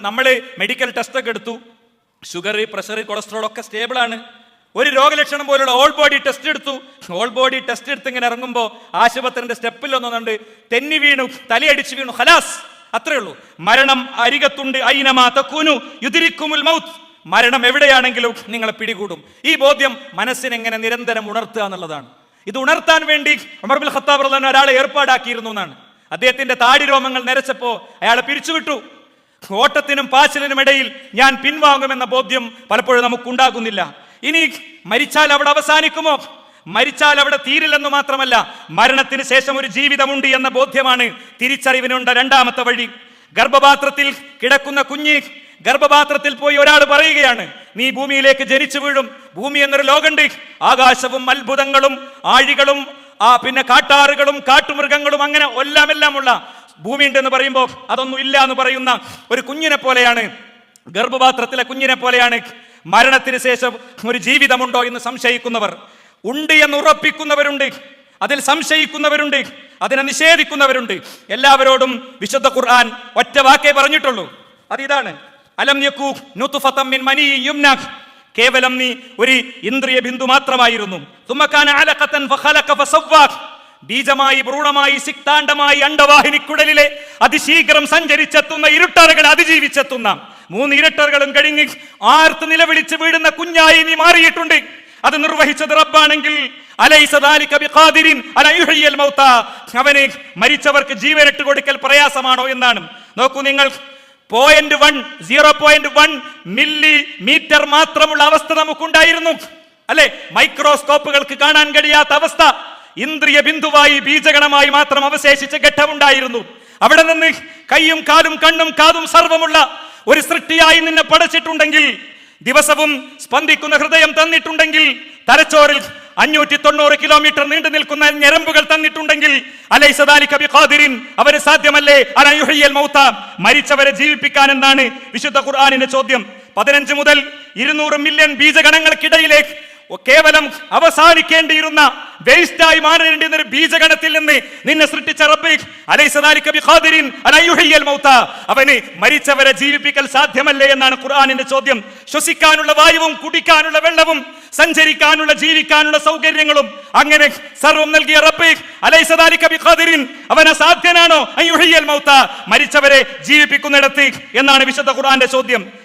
നമ്മൾ medical test ഒക്കെ എടുത്തു, ഷുഗർ, പ്രഷർ, കൊളസ്ട്രോൾ ഒക്കെ സ്റ്റേബിൾ ആണ്. ഒരു രോഗലക്ഷണം പോലുള്ള ഓൾ ബോഡി ടെസ്റ്റ് എടുത്തു. ഓൾ ബോഡി ടെസ്റ്റ് എടുത്ത് ഇങ്ങനെ ഇറങ്ങുമ്പോൾ ആശുപത്രിന്റെ സ്റ്റെപ്പിൽ ഒന്നുണ്ട് തെന്നി വീണു, തലയടിച്ചു വീണു, ഖലാസ്, അത്രേ ഉള്ളൂ. മരണം അരികത്തുണ്ട്, ഐനമാ തകൂനു യുദ്രിക്കുമുൽ മൗത്ത്. മരണം എവിടെയാണെങ്കിലും നിങ്ങളെ പിടികൂടും. ഈ ബോധ്യം മനസ്സിനെങ്ങനെ നിരന്തരം ഉണർത്തുക എന്നുള്ളതാണ്. ഇത് ഉണർത്താൻ വേണ്ടി ഉമർ ബിൻ ഖത്താബ് റളിയല്ലാഹു അൻഹു ഒരാളെ ഏർപ്പാടാക്കിയിരുന്നു എന്നാണ്. അദ്ദേഹത്തിന്റെ താടി രോമങ്ങൾ നരച്ചപ്പോ അയാളെ പിരിച്ചുവിട്ടു. ഓട്ടത്തിനും പാച്ചിലിനും ഇടയിൽ ഞാൻ പിൻവാങ്ങുമെന്ന ബോധ്യം പലപ്പോഴും നമുക്കുണ്ടാകുന്നില്ല. ഇനി മരിച്ചാൽ അവിടെ അവസാനിക്കുമോ? മരിച്ചാൽ അവിടെ തീരില്ലെന്ന് മാത്രമല്ല, മരണത്തിന് ശേഷം ഒരു ജീവിതമുണ്ട് എന്ന ബോധ്യമാണ് തിരിച്ചറിവിനുണ്ട രണ്ടാമത്തെ വഴി. ഗർഭപാത്രത്തിൽ കിടക്കുന്ന കുഞ്ഞ്, ഗർഭപാത്രത്തിൽ പോയി ഒരാൾ പറയുകയാണ്, നീ ഭൂമിയിലേക്ക് ജനിച്ചു വീഴും. ഭൂമി എന്നൊരു ലോകമുണ്ട്. ആകാശവും അത്ഭുതങ്ങളും ആഴികളും പിന്നെ കാട്ടാറുകളും കാട്ടുമൃഗങ്ങളും അങ്ങനെ എല്ലാം ഉള്ള ഭൂമി ഉണ്ടെന്ന് പറയുമ്പോൾ അതൊന്നും ഇല്ല എന്ന് പറയുന്ന ഒരു കുഞ്ഞിനെ പോലെയാണ്, ഗർഭപാത്രത്തിലെ കുഞ്ഞിനെ പോലെയാണ് മരണത്തിന് ശേഷം ഒരു ജീവിതമുണ്ടോ എന്ന് സംശയിക്കുന്നവർ. ഉണ്ട് എന്ന് ഉറപ്പിക്കുന്നവരുണ്ട്, അതിൽ സംശയിക്കുന്നവരുണ്ട്, അതിനെ നിഷേധിക്കുന്നവരുണ്ട്. എല്ലാവരോടും വിശുദ്ധ ഖുർആൻ ഒറ്റ വാക്കേ പറഞ്ഞിട്ടുള്ളൂ, അതിതാണ്, അലം യകൂ നുത്ഫതൻ മിൻ മനി യുംന. കേവലം നീ ഒരു ഇന്ദ്രിയ ബിന്ദു മാത്രമായിരുന്നു. തുമ്മ കാന അലഖതൻ ഫഖലഖ ഫസവ്വാ. ബീജമായി, ഭ്രൂണമായി, സിക്താണ്ഡമായി, അണ്ടവാഹിനിക്കുടലിലെ അതിശീഘ്രം സഞ്ചരിച്ചെത്തുന്ന ഇരുട്ടറകളെ അതിജീവിച്ചെത്തുന്ന 3 ഇരട്ടറുകളും കഴിഞ്ഞ് ആർത്ത് നിലവിളിച്ച് വീഴുന്ന കുഞ്ഞായി നീ മാറിയിട്ടുണ്ട്. അത് നിർവഹിച്ചത് റബ്ബാണെങ്കിൽ അലൈസ ദാലിക ബിഖാദിരിൻ അലാ യുഹ്യിൽ മൗതാ. അവനെ മരിച്ചവർക്ക് ജീവനിട്ട് കൊടുക്കൽ പ്രയാസമാണോ എന്നാണ്. നോക്കൂ നിങ്ങൾ, 0.1 മില്ലിമീറ്റർ മാത്രമുള്ള അവസ്ഥ നമുക്കുണ്ടായിരുന്നു, അല്ലെ? മൈക്രോസ്കോപ്പുകൾക്ക് കാണാൻ കഴിയാത്ത അവസ്ഥ. ഇന്ദ്രിയ ബിന്ദുവായി, ബീജഗണമായി മാത്രം അവശേഷിച്ച ഘട്ടമുണ്ടായിരുന്നു. അവിടെ നിന്ന് കൈയും കാലും കണ്ണും കാതും സർവമുള്ള ഒരു സൃഷ്ടിയായി നിന്നെ പടച്ചിട്ടുണ്ടെങ്കിൽ, ദിവസവും സ്പന്ദിക്കുന്ന ഹൃദയം തന്നിട്ടുണ്ടെങ്കിൽ, തലച്ചോറിൽ 590 കിലോമീറ്റർ നീണ്ടു നിൽക്കുന്ന ഞരമ്പുകൾ തന്നിട്ടുണ്ടെങ്കിൽ, അലൈസ ദാലിക ബിഖാദിരിൻ, അവന് സാധ്യമല്ലേ അലാ യുഹ്യിൽ മൗതാ, മരിച്ചവരെ ജീവിപ്പിക്കാൻ എന്നാണ് വിശുദ്ധ ഖുർആനിന്റെ ചോദ്യം. 15 മുതൽ 200 മില്യൺ ബീജഗണങ്ങൾക്കിടയിലേക്ക് കേവലം അവസാനിക്കേണ്ടിയിരുന്ന, വേസ്റ്റായി മാറേണ്ടിയിരുന്ന ഒരു ബീജഗണത്തിൽ നിന്ന് നിന്നെ സൃഷ്ടിച്ച റബ്ബ് അലൈസ ദാലിക ബിഖാദിരിൻ അലാ യുഹ്യിൽ മൗതാ, അവന് മരിച്ചവരെ ജീവിപ്പിക്കൽ സാധ്യമല്ലേ എന്നാണ് ഖുർആനിന്റെ ചോദ്യം. ശ്വസിക്കാനുള്ള വായുവും കുടിക്കാനുള്ള വെള്ളവും സഞ്ചരിക്കാനുള്ള ജീവിക്കാനുള്ള സൗകര്യങ്ങളും അങ്ങനെ സർവം നൽകിയ റബ്ബ് അലൈസ ദാലിക ബിഖാദിരിൻ, അവൻ അസാധ്യനാണോ അൻ യുഹ്യിൽ മൗതാ, മരിച്ചവരെ ജീവിപ്പിക്കുന്നിടത്ത് എന്നാണ് വിശുദ്ധ ഖുർആന്റെ ചോദ്യം.